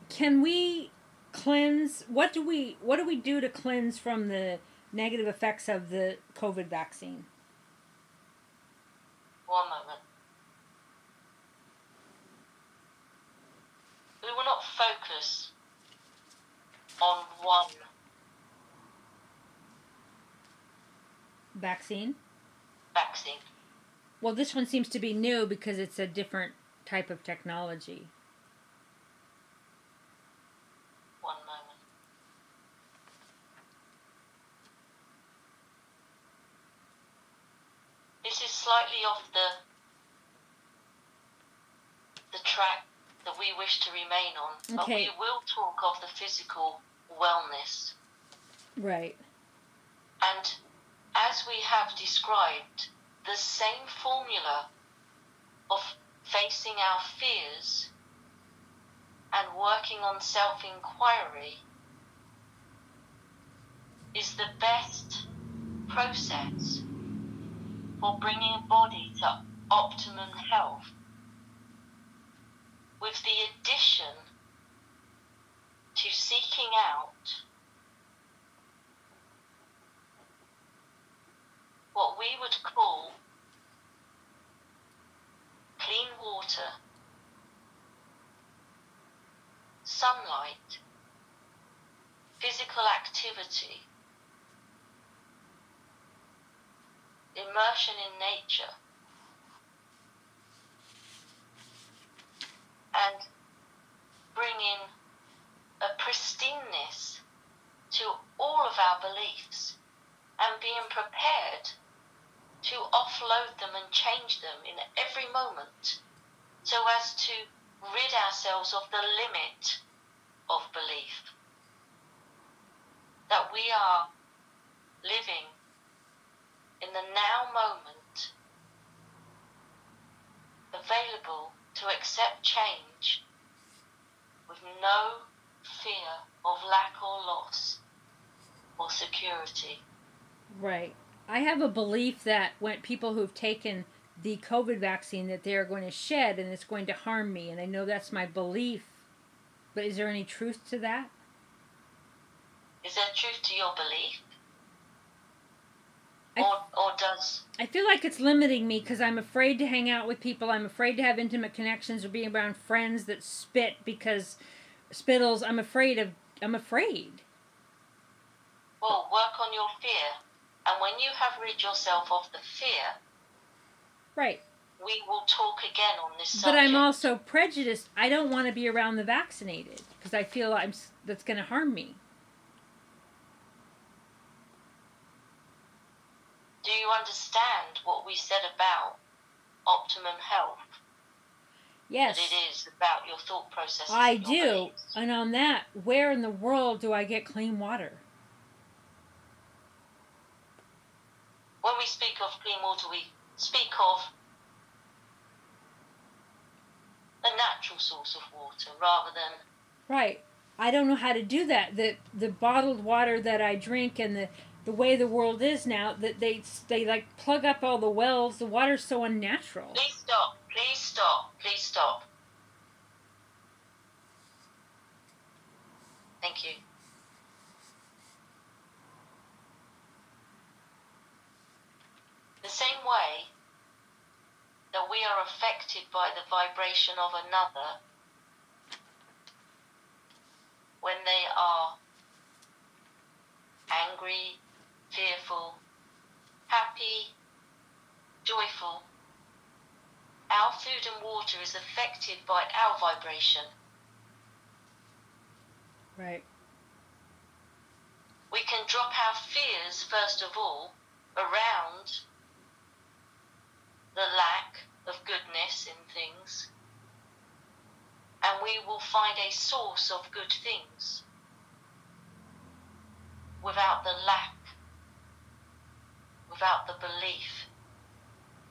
Can we cleanse? What do we do to cleanse from the negative effects of the COVID vaccine? One moment. We will not focus on one Vaccine? vaccine. Well, this one seems to be new because it's a different type of technology. One moment. This is slightly off the track that we wish to remain on, but Okay. we will talk of the physical wellness. Right. And as we have described, the same formula of facing our fears and working on self-inquiry is the best process for bringing a body to optimum health, with the addition to seeking out what we would call clean water, sunlight, physical activity, immersion in nature, and bring in a pristineness to all of our beliefs, and being prepared to offload them and change them in every moment, so as to rid ourselves of the limit of belief that we are living in the now moment, available to accept change with no fear of lack or loss or security. Right. I have a belief that when people who've taken the COVID vaccine that they are going to shed and it's going to harm me, and I know that's my belief. But is there any truth to that? Is there truth to your belief? I, or does... I feel like it's limiting me because I'm afraid to hang out with people. I'm afraid to have intimate connections or being around friends that spit because spittles. I'm afraid. Well, work on your fear. And when you have rid yourself of the fear, right, we will talk again on this subject. But I'm also prejudiced. I don't want to be around the vaccinated because I feel that's going to harm me. Do you understand what we said about optimum health? Yes. That it is about your thought processes. I do. Beliefs. And on that, where in the world do I get clean water? When we speak of clean water, we speak of a natural source of water rather than... Right. I don't know how to do that. The bottled water that I drink and the way the world is now, that they like plug up all the wells. The water's so unnatural. Please stop. Please stop. Please stop. Thank you. The same way that we are affected by the vibration of another when they are angry, fearful, happy, joyful, our food and water is affected by our vibration. Right. We can drop our fears, first of all, around the lack of goodness in things, and we will find a source of good things without the lack, without the belief.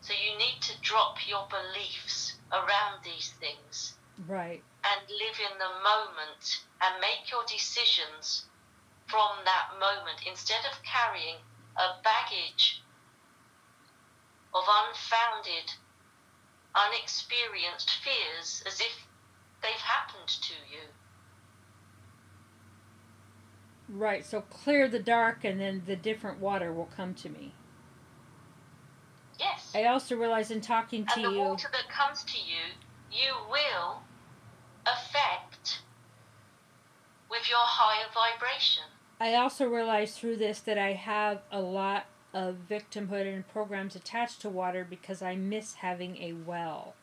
So you need to drop your beliefs around these things. Right. And live in the moment and make your decisions from that moment, instead of carrying a baggage of unfounded, unexperienced fears as if they've happened to you. Right, so clear the dark and then the different water will come to me. Yes. I also realize in talking to And the you, water that comes to you, you will affect with your higher vibration. I also realize through this that I have a lot of victimhood and programs attached to water because I miss having a well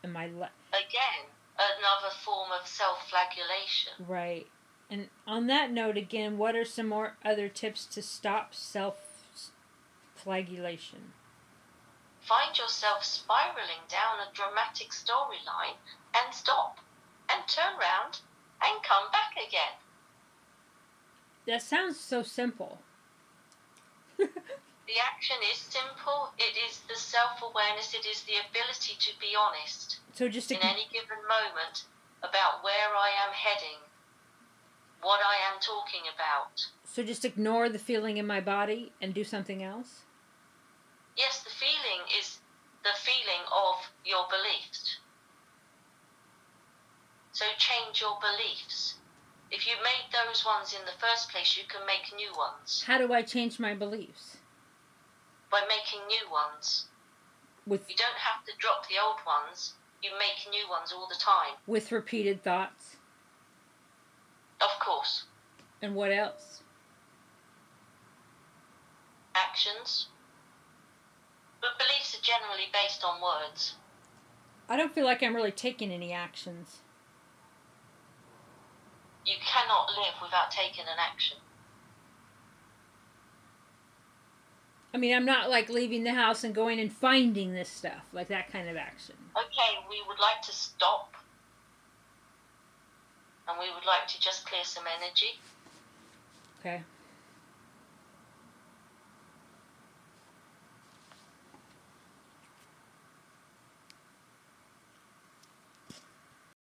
in my life. Again, another form of self-flagellation. Right. And on that note, again, what are some more other tips to stop self-flagellation? Find yourself spiraling down a dramatic storyline and stop and turn round and come back again. That sounds so simple. The action is simple. It is the self-awareness. It is the ability to be honest So just in any given moment about where I am heading, what I am talking about. So just ignore the feeling in my body and do something else? Yes, the feeling is the feeling of your beliefs. So change your beliefs. If you made those ones in the first place, you can make new ones. How do I change my beliefs? By making new ones. You don't have to drop the old ones. You make new ones all the time. With repeated thoughts? Of course. And what else? Actions. But beliefs are generally based on words. I don't feel like I'm really taking any actions. You cannot live without taking an action. I mean, I'm not like leaving the house and going and finding this stuff, like that kind of action. Okay, we would like to stop. And we would like to just clear some energy. Okay.